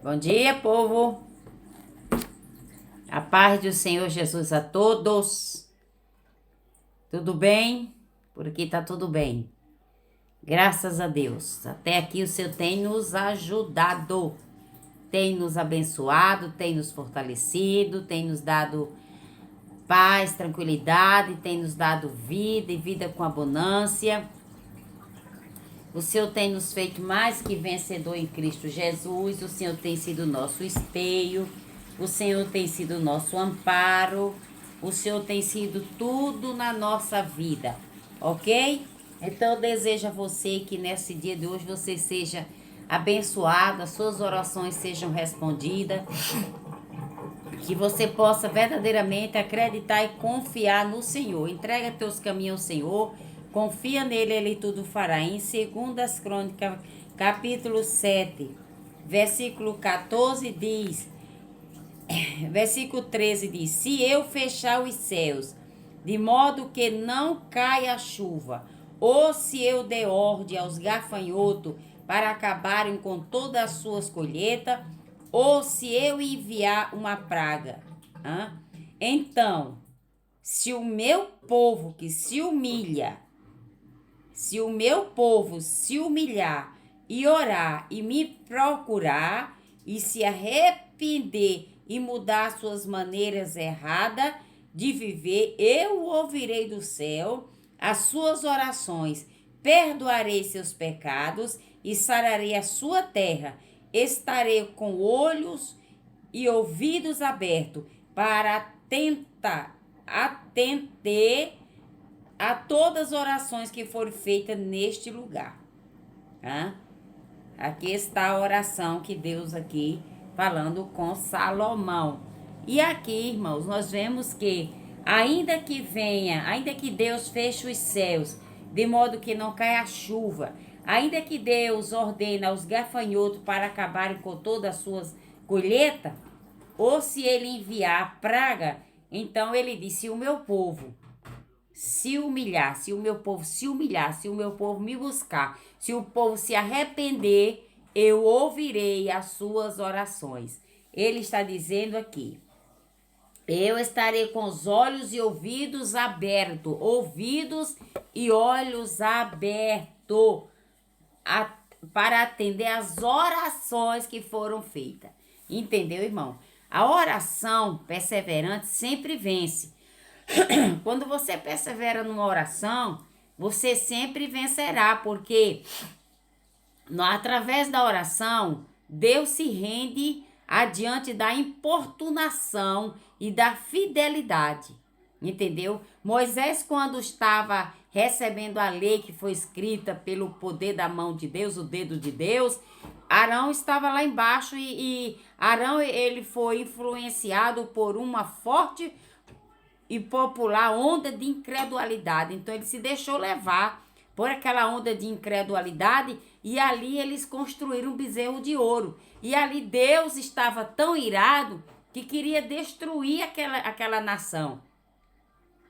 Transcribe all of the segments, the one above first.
Bom dia, povo. A paz do Senhor Jesus a todos. Tudo bem? Por aqui tá tudo bem. Graças a Deus. Até aqui o Senhor tem nos ajudado, tem nos abençoado, tem nos fortalecido, tem nos dado paz, tranquilidade, tem nos dado vida e vida com abundância. O Senhor tem nos feito mais que vencedor em Cristo Jesus. O Senhor tem sido nosso espelho. O Senhor tem sido nosso amparo. O Senhor tem sido tudo na nossa vida, ok? Então eu desejo a você que nesse dia de hoje você seja abençoado, as suas orações sejam respondidas, que você possa verdadeiramente acreditar e confiar no Senhor. Entrega teus caminhos ao Senhor, confia nele, ele tudo fará. Em 2 Crônicas, capítulo 7, versículo 14 diz, versículo 13 diz, se eu fechar os céus, de modo que não caia a chuva, ou se eu der ordem aos gafanhotos para acabarem com todas as suas colheitas, ou se eu enviar uma praga. Então, se o meu povo que se humilha, se o meu povo se humilhar e orar e me procurar e se arrepender e mudar suas maneiras erradas de viver, eu ouvirei do céu as suas orações, perdoarei seus pecados e sararei a sua terra. Estarei com olhos e ouvidos abertos para tentar atender a todas as orações que foram feitas neste lugar. Tá? Aqui está a oração que Deus aqui falando com Salomão. E aqui, irmãos, nós vemos que ainda que Deus feche os céus, de modo que não caia a chuva, ainda que Deus ordene aos gafanhotos para acabarem com todas as suas colheitas, ou se ele enviar praga, então ele disse, o meu povo se humilhar, se o meu povo se humilhar, se o meu povo me buscar, se o povo se arrepender, eu ouvirei as suas orações. Ele está dizendo aqui, eu estarei com os olhos e ouvidos abertos, ouvidos e olhos abertos, para atender as orações que foram feitas. Entendeu, irmão? A oração perseverante sempre vence. Quando você persevera numa oração, você sempre vencerá, porque através da oração, Deus se rende adiante da importunação e da fidelidade. Entendeu? Moisés, quando estava recebendo a lei que foi escrita pelo poder da mão de Deus, o dedo de Deus, Arão estava lá embaixo e Arão ele foi influenciado por uma forte e popular onda de incredulidade. Então ele se deixou levar por aquela onda de incredulidade e ali eles construíram um bezerro de ouro. E ali Deus estava tão irado que queria destruir aquela nação.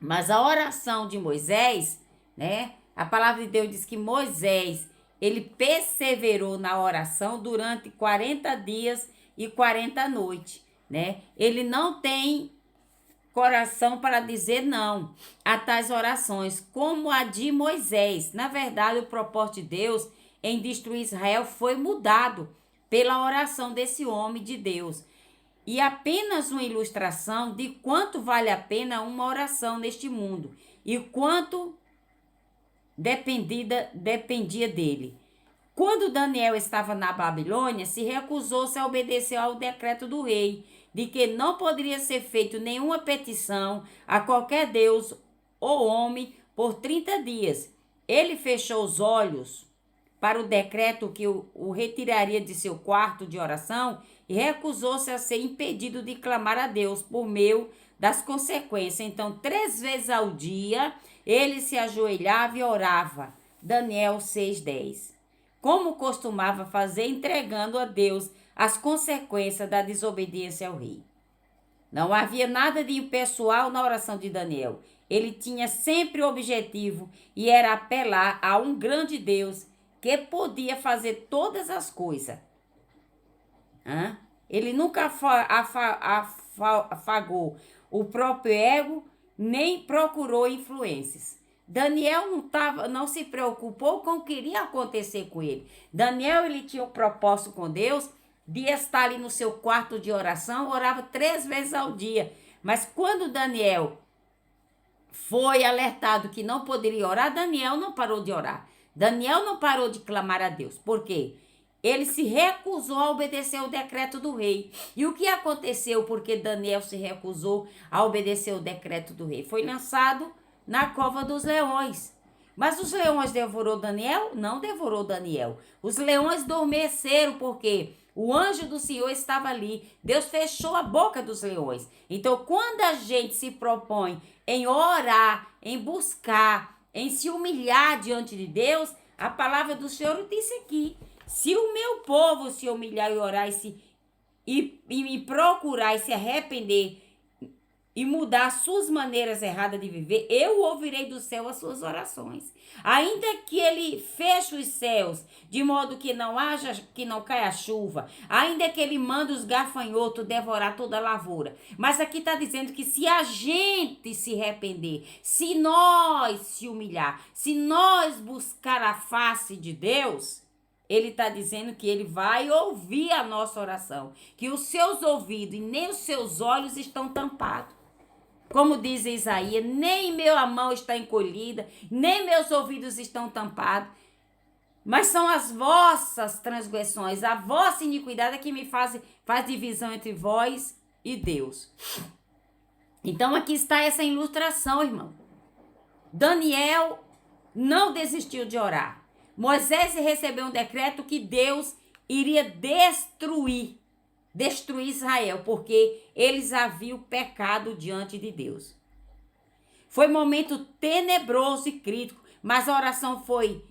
Mas a oração de Moisés, né? A palavra de Deus diz que Moisés, ele perseverou na oração durante 40 dias e 40 noites, né? Ele não tem coração para dizer não a tais orações, como a de Moisés. Na verdade, o propósito de Deus em destruir Israel foi mudado pela oração desse homem de Deus. E apenas uma ilustração de quanto vale a pena uma oração neste mundo e quanto dependia dele. Quando Daniel estava na Babilônia, se recusou-se a obedecer ao decreto do rei, de que não poderia ser feita nenhuma petição a qualquer deus ou homem por 30 dias. Ele fechou os olhos para o decreto que o retiraria de seu quarto de oração e recusou-se a ser impedido de clamar a Deus por meio das consequências. Então, 3 vezes ao dia, ele se ajoelhava e orava. Daniel 6:10. Como costumava fazer, entregando a Deus as consequências da desobediência ao rei. Não havia nada de impessoal na oração de Daniel. Ele tinha sempre o objetivo e era apelar a um grande Deus que podia fazer todas as coisas. Ele nunca afagou o próprio ego, nem procurou influências. Daniel não se preocupou com o que iria acontecer com ele. Daniel, ele tinha um propósito com Deus de estar ali no seu quarto de oração, orava 3 vezes ao dia. Mas quando Daniel foi alertado que não poderia orar, Daniel não parou de orar. Daniel não parou de clamar a Deus. Por quê? Ele se recusou a obedecer o decreto do rei. E o que aconteceu porque Daniel se recusou a obedecer o decreto do rei? Foi lançado na cova dos leões. Mas os leões devorou Daniel? Não devorou Daniel. Os leões adormeceram porque o anjo do Senhor estava ali. Deus fechou a boca dos leões. Então, quando a gente se propõe em orar, em buscar, em se humilhar diante de Deus, a palavra do Senhor disse aqui: se o meu povo se humilhar e orar e me procurar e se arrepender e mudar suas maneiras erradas de viver, eu ouvirei do céu as suas orações. Ainda que ele feche os céus, de modo que não caia chuva, ainda que ele manda os gafanhotos devorar toda a lavoura. Mas aqui está dizendo que se a gente se arrepender, se nós se humilhar, se nós buscar a face de Deus, ele está dizendo que ele vai ouvir a nossa oração, que os seus ouvidos e nem os seus olhos estão tampados. Como diz Isaías, nem minha mão está encolhida, nem meus ouvidos estão tampados, mas são as vossas transgressões, a vossa iniquidade que me faz divisão entre vós e Deus. Então aqui está essa ilustração, irmão. Daniel não desistiu de orar. Moisés recebeu um decreto que Deus iria destruir Israel, porque eles haviam pecado diante de Deus. Foi um momento tenebroso e crítico, mas a oração foi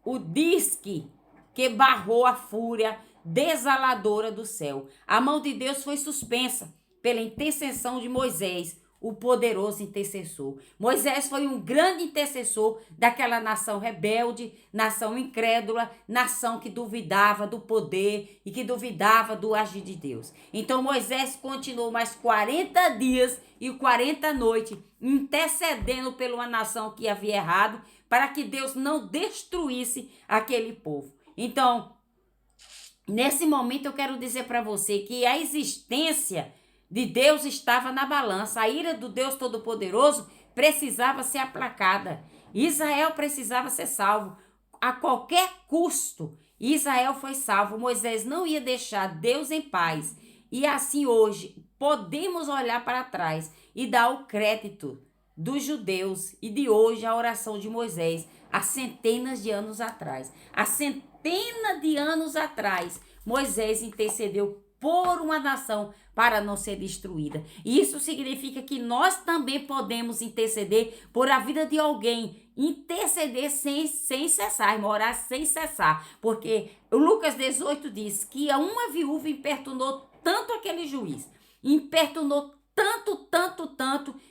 o disque que barrou a fúria desaladora do céu. A mão de Deus foi suspensa pela intercessão de Moisés, o poderoso intercessor. Moisés foi um grande intercessor daquela nação rebelde, nação incrédula, nação que duvidava do poder e que duvidava do agir de Deus. Então Moisés continuou mais 40 dias e 40 noites intercedendo pela uma nação que havia errado, para que Deus não destruísse aquele povo. Então, nesse momento eu quero dizer para você que a existência de Deus estava na balança. A ira do Deus Todo-Poderoso precisava ser aplacada. Israel precisava ser salvo a qualquer custo. Israel foi salvo. Moisés não ia deixar Deus em paz. E assim hoje podemos olhar para trás e dar o crédito dos judeus e de hoje a oração de Moisés há centenas de anos atrás. Há centenas de anos atrás, Moisés intercedeu por uma nação para não ser destruída. E isso significa que nós também podemos interceder por a vida de alguém, interceder sem cessar, orar sem cessar, porque o Lucas 18 diz que uma viúva importunou tanto aquele juiz, importunou tanto,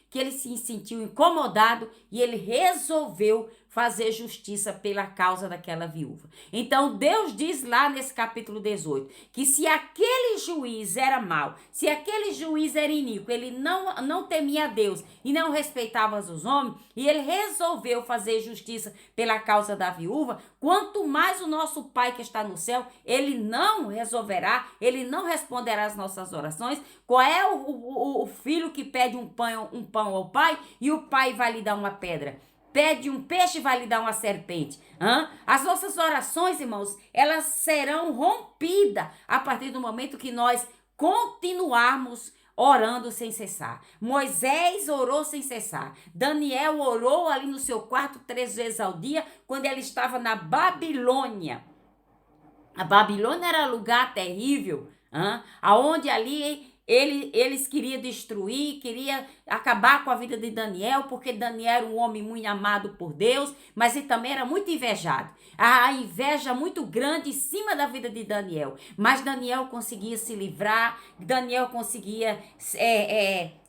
que ele se sentiu incomodado e ele resolveu fazer justiça pela causa daquela viúva. Então, Deus diz lá nesse capítulo 18, que se aquele juiz era mau, se aquele juiz era iníquo, ele não temia a Deus e não respeitava os homens, e ele resolveu fazer justiça pela causa da viúva, quanto mais o nosso Pai que está no céu, ele não resolverá, ele não responderá às nossas orações. Qual é o filho que pede um pão ao pai e o pai vai lhe dar uma pedra? Pede um peixe e vai lhe dar uma serpente. As nossas orações, irmãos, elas serão rompidas a partir do momento que nós continuarmos orando sem cessar. Moisés orou sem cessar. Daniel orou ali no seu quarto 3 vezes ao dia, quando ele estava na Babilônia. A Babilônia era um lugar terrível, aonde ali eles queriam destruir, queriam acabar com a vida de Daniel, porque Daniel era um homem muito amado por Deus, mas ele também era muito invejado. A inveja muito grande em cima da vida de Daniel. Mas Daniel conseguia se livrar, Daniel conseguia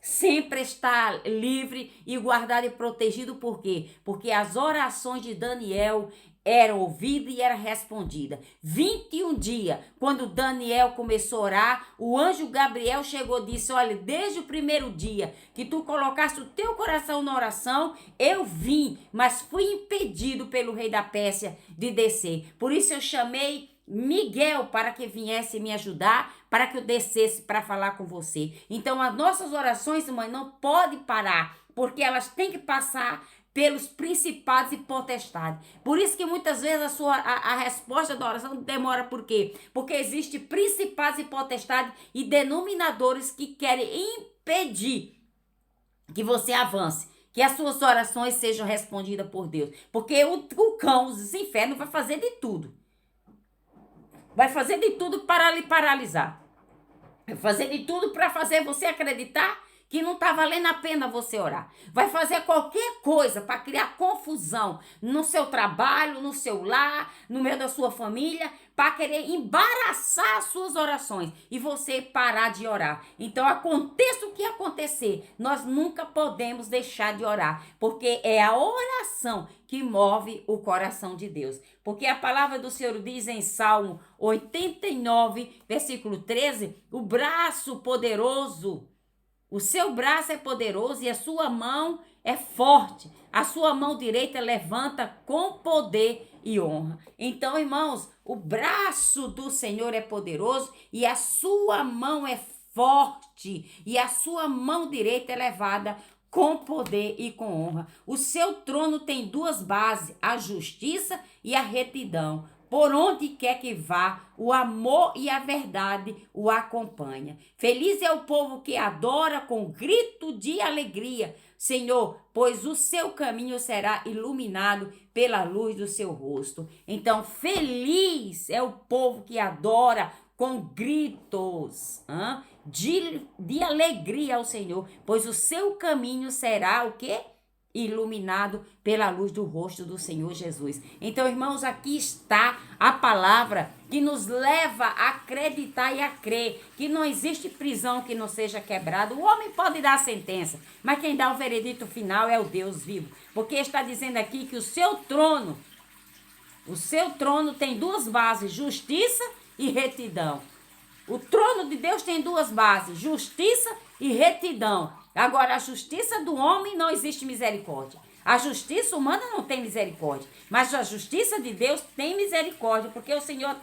sempre estar livre e guardado e protegido. Por quê? Porque as orações de Daniel era ouvida e era respondida. 21 dias, quando Daniel começou a orar, o anjo Gabriel chegou e disse, olha, desde o primeiro dia que tu colocaste o teu coração na oração, eu vim, mas fui impedido pelo rei da Pérsia de descer. Por isso eu chamei Miguel para que viesse me ajudar, para que eu descesse para falar com você. Então as nossas orações, mãe, não podem parar, porque elas têm que passar pelos principados e potestades. Por isso que muitas vezes a resposta da oração demora. Por quê? Porque existe principados e potestades e denominadores que querem impedir que você avance, que as suas orações sejam respondidas por Deus. Porque o cão, os infernos, vai fazer de tudo. Vai fazer de tudo para lhe paralisar. Vai fazer de tudo para fazer você acreditar que não está valendo a pena você orar. Vai fazer qualquer coisa para criar confusão no seu trabalho, no seu lar, no meio da sua família, para querer embaraçar as suas orações e você parar de orar. Então, aconteça o que acontecer, nós nunca podemos deixar de orar, porque é a oração que move o coração de Deus. Porque a palavra do Senhor diz em Salmo 89, versículo 13, o braço poderoso, o seu braço é poderoso e a sua mão é forte. A sua mão direita levanta com poder e honra. Então, irmãos, o braço do Senhor é poderoso e a sua mão é forte. E a sua mão direita é levada com poder e com honra. O seu trono tem duas bases, a justiça e a retidão. Por onde quer que vá, o amor e a verdade o acompanha. Feliz é o povo que adora com grito de alegria, Senhor, pois o seu caminho será iluminado pela luz do seu rosto. Então, feliz é o povo que adora com gritos de alegria ao Senhor, pois o seu caminho será o quê? Iluminado pela luz do rosto do Senhor Jesus. Então, irmãos, aqui está a palavra que nos leva a acreditar e a crer que não existe prisão que não seja quebrada. O homem pode dar a sentença, mas quem dá o veredito final é o Deus vivo, porque está dizendo aqui que o seu trono tem duas bases, justiça e retidão. O trono de Deus tem duas bases, justiça e retidão. Agora, a justiça do homem não existe misericórdia. A justiça humana não tem misericórdia. Mas a justiça de Deus tem misericórdia. Porque o Senhor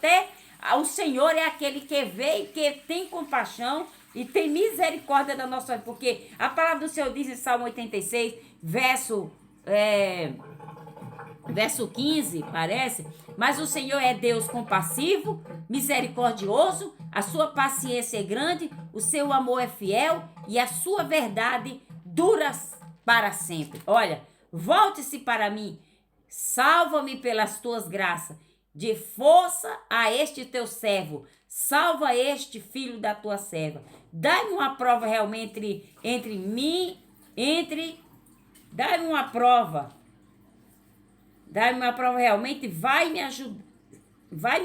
é aquele que vê e que tem compaixão e tem misericórdia da nossa vida. Porque a palavra do Senhor diz em Salmo 86, verso 15, parece. Mas o Senhor é Deus compassivo, misericordioso, a sua paciência é grande, o seu amor é fiel e a sua verdade dura para sempre. Olha, volte-se para mim, salva-me pelas tuas graças, de força a este teu servo, salva este filho da tua serva. Dá-me uma prova realmente dá-me uma prova realmente, vai me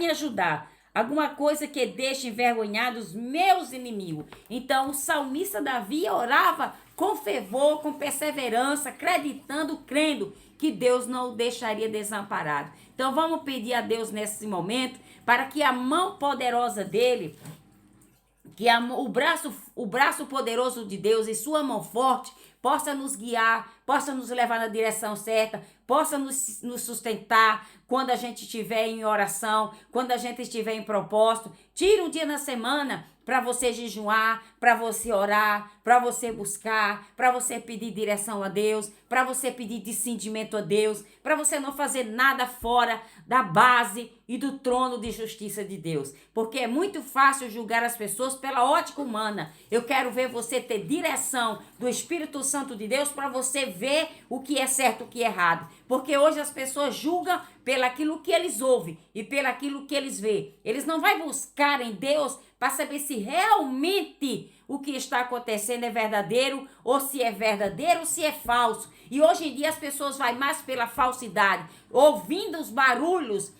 ajudar. Alguma coisa que deixe envergonhados meus inimigos. Então, o salmista Davi orava com fervor, com perseverança, acreditando, crendo que Deus não o deixaria desamparado. Então, vamos pedir a Deus nesse momento para que a mão poderosa dele, que o braço poderoso de Deus e sua mão forte possa nos guiar, possa nos levar na direção certa, possa nos sustentar quando a gente estiver em oração, quando a gente estiver em propósito. Tire um dia na semana para você jejuar, para você orar, para você buscar, para você pedir direção a Deus, para você pedir discernimento a Deus, para você não fazer nada fora da base e do trono de justiça de Deus. Porque é muito fácil julgar as pessoas pela ótica humana. Eu quero ver você ter direção do Espírito Santo de Deus para você ver o que é certo e o que é errado. Porque hoje as pessoas julgam pelaquilo que eles ouvem e pelaquilo que eles veem. Eles não vão buscar em Deus para saber se realmente o que está acontecendo é verdadeiro ou se é falso. E hoje em dia as pessoas vão mais pela falsidade, ouvindo os barulhos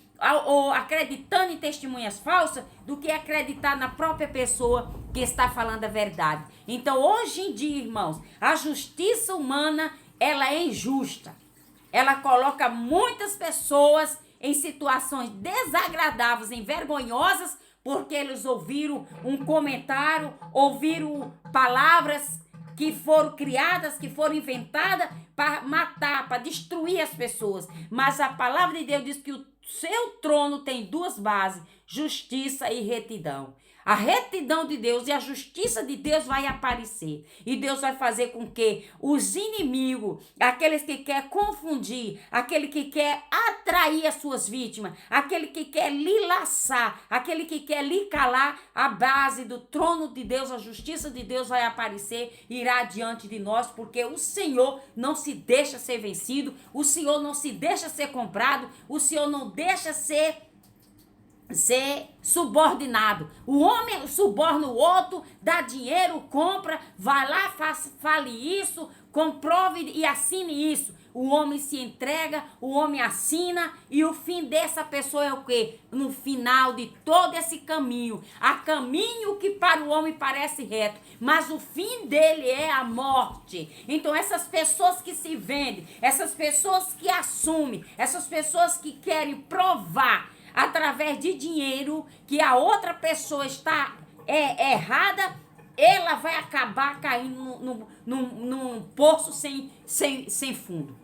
ou acreditando em testemunhas falsas do que acreditar na própria pessoa que está falando a verdade. Então, hoje em dia, irmãos, a justiça humana, ela é injusta. Ela coloca muitas pessoas em situações desagradáveis, vergonhosas, porque eles ouviram um comentário, ouviram palavras que foram criadas, que foram inventadas para matar, para destruir as pessoas. Mas a palavra de Deus diz que o seu trono tem duas bases: justiça e retidão. A retidão de Deus e a justiça de Deus vai aparecer. E Deus vai fazer com que os inimigos, aqueles que querem confundir, aquele que quer atrair as suas vítimas, aquele que quer lhe laçar, aquele que quer lhe calar, a base do trono de Deus, a justiça de Deus vai aparecer, irá diante de nós, porque o Senhor não se deixa ser vencido, o Senhor não se deixa ser comprado, o Senhor não deixa ser subordinado. O homem suborna o outro, dá dinheiro, compra, vai lá, fale isso, comprove e assine isso. O homem se entrega, o homem assina, e o fim dessa pessoa é o quê? No final de todo esse caminho, há caminho que para o homem parece reto, mas o fim dele é a morte. Então essas pessoas que se vendem, essas pessoas que assumem, essas pessoas que querem provar através de dinheiro que a outra pessoa está errada, ela vai acabar caindo num poço sem fundo,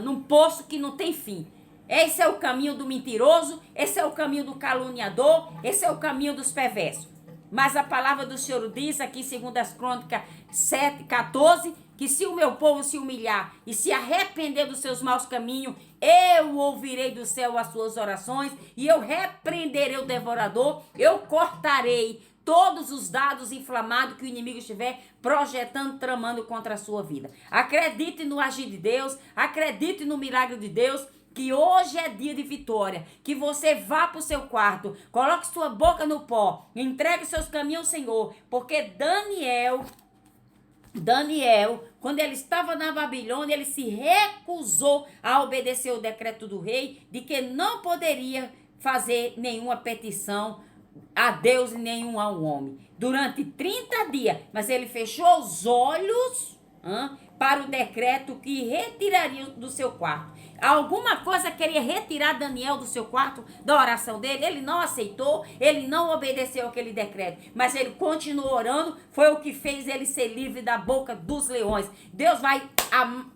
num poço que não tem fim. Esse é o caminho do mentiroso, esse é o caminho do caluniador, esse é o caminho dos perversos. Mas a palavra do Senhor diz aqui, segundo as Crônicas 7:14, que se o meu povo se humilhar e se arrepender dos seus maus caminhos, eu ouvirei do céu as suas orações e eu repreenderei o devorador, eu cortarei todos os dados inflamados que o inimigo estiver projetando, tramando contra a sua vida. Acredite no agir de Deus, acredite no milagre de Deus, que hoje é dia de vitória, que você vá para o seu quarto, coloque sua boca no pó, entregue seus caminhos ao Senhor, porque Daniel, quando ele estava na Babilônia, ele se recusou a obedecer o decreto do rei de que não poderia fazer nenhuma petição a Deus e nenhum ao homem durante 30 dias, mas ele fechou os olhos para o decreto que retiraria do seu quarto. Alguma coisa queria retirar Daniel do seu quarto, da oração dele. Ele não aceitou, ele não obedeceu aquele decreto, mas ele continuou orando. Foi o que fez ele ser livre da boca dos leões. Deus vai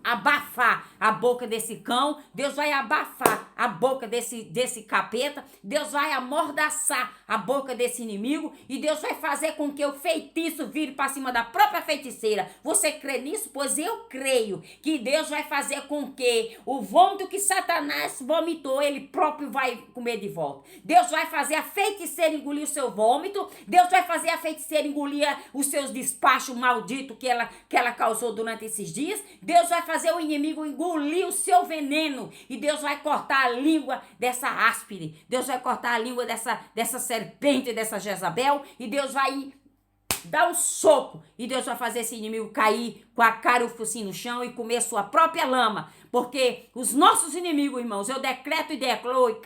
abafar a boca desse cão, Deus vai abafar a boca desse capeta, Deus vai amordaçar a boca desse inimigo, e Deus vai fazer com que o feitiço vire para cima da própria feiticeira. Você crê nisso? Pois eu creio que Deus vai fazer com que o vômito que Satanás vomitou, ele próprio vai comer de volta. Deus vai fazer a feiticeira engolir o seu vômito, Deus vai fazer a feiticeira engolir os seus despachos malditos que ela causou durante esses dias. Deus vai fazer o inimigo engolir o seu veneno, e Deus vai cortar a língua dessa áspide, Deus vai cortar a língua dessa serpente, dessa Jezabel, e Deus vai dar um soco, e Deus vai fazer esse inimigo cair com a cara e o focinho no chão e comer sua própria lama. Porque os nossos inimigos, irmãos, eu decreto e declaro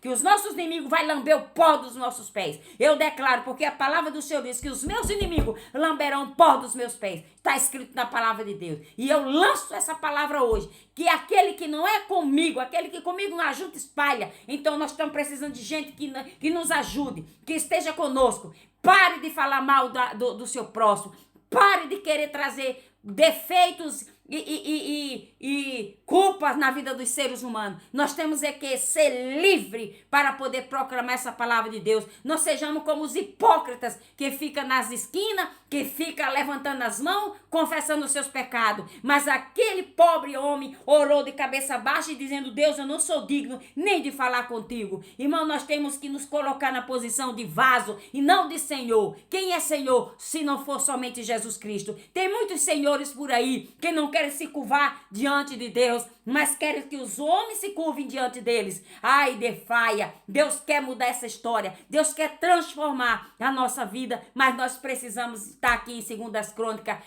que os nossos inimigos vão lamber o pó dos nossos pés. Eu declaro, porque a palavra do Senhor diz que os meus inimigos lamberão o pó dos meus pés. Está escrito na palavra de Deus. E eu lanço essa palavra hoje, que aquele que não é comigo, aquele que comigo não ajuda, espalha. Então nós estamos precisando de gente que nos ajude, que esteja conosco. Pare de falar mal do seu próximo. Pare de querer trazer defeitos e culpas na vida dos seres humanos. Nós temos que ser livre para poder proclamar essa palavra de Deus. Não sejamos como os hipócritas que ficam nas esquinas, que ficam levantando as mãos, confessando os seus pecados. Mas aquele pobre homem orou de cabeça baixa e dizendo: Deus, eu não sou digno nem de falar contigo. Irmão, nós temos que nos colocar na posição de vaso e não de Senhor. Quem é Senhor se não for somente Jesus Cristo? Tem muitos senhores por aí que não querem se curvar diante de Deus, mas querem que os homens se curvem diante deles. Ai, defaia. Deus quer mudar essa história. Deus quer transformar a nossa vida, mas nós precisamos estar aqui em 2 Crônicas,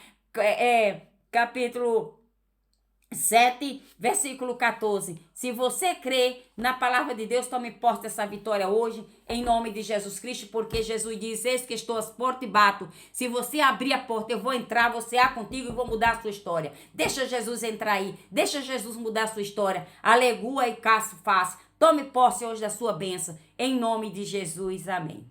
capítulo 7, versículo 14. Se você crê na palavra de Deus, tome posse dessa vitória hoje, em nome de Jesus Cristo, porque Jesus diz: eis que estou às portas e bato. Se você abrir a porta, eu vou entrar, vou cear contigo e vou mudar a sua história. Deixa Jesus entrar aí, deixa Jesus mudar a sua história. Aleluia e caso faz. Tome posse hoje da sua bênção, em nome de Jesus, amém.